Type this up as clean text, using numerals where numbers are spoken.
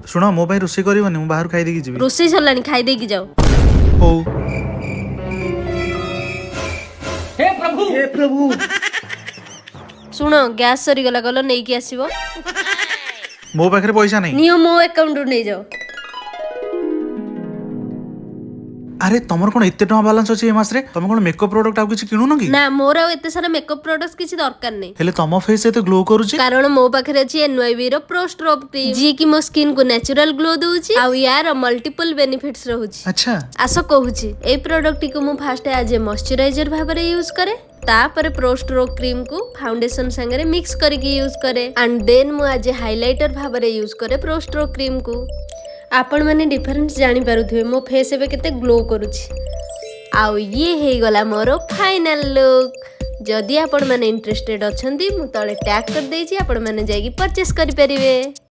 शुण मो भाई रोषे करनी मुझे बाहर खाई देकी जीवी रोषेई सरलानी खाई देकी जाओ। हो हे प्रभु शुण गैस सरीगला गल नहीं कि आसीबो मो पाखे पैसा नहीं। नियो मो अकाउंट रू नहीं जाओ। अरे तुमर कौन एते टका बैलेंस अछि ए मास रे तुम कौन मेकअप प्रोडक्ट आ किछि किनुन कि ना मोर आ एते सारा मेकअप प्रोडक्ट्स किछि दरकार नहीं। हेले तुम फेस एते ग्लो करूछि कारण मो पाखरे अछि एनवाईबी रो प्रो स्ट्रोब क्रीम जी कि मो स्किन को नेचुरल ग्लो दउछि आ यार मल्टीपल बेनिफिट्स रहउछि। अच्छा आस कहूछि ए प्रोडक्ट को मु फर्स्ट एज ए मॉइस्चराइजर भाबरे यूज करे तापर प्रो स्ट्रोक क्रीम को फाउंडेशन संगे मिक्स करके यूज करे एंड देन मु आज हाइलाइटर भाबरे यूज करे प्रो स्ट्रोक क्रीम को। आपण माने डिफरेंस जानी पारुथिबे मो फेस एबे केते ग्लो करूछि आउ ये हे गला मोर फाइनल लुक। जदि आपण माने इंटरेस्टेड अछंती मु तळे टैग कर देछि आपण माने जाई परचेस करि परिबे।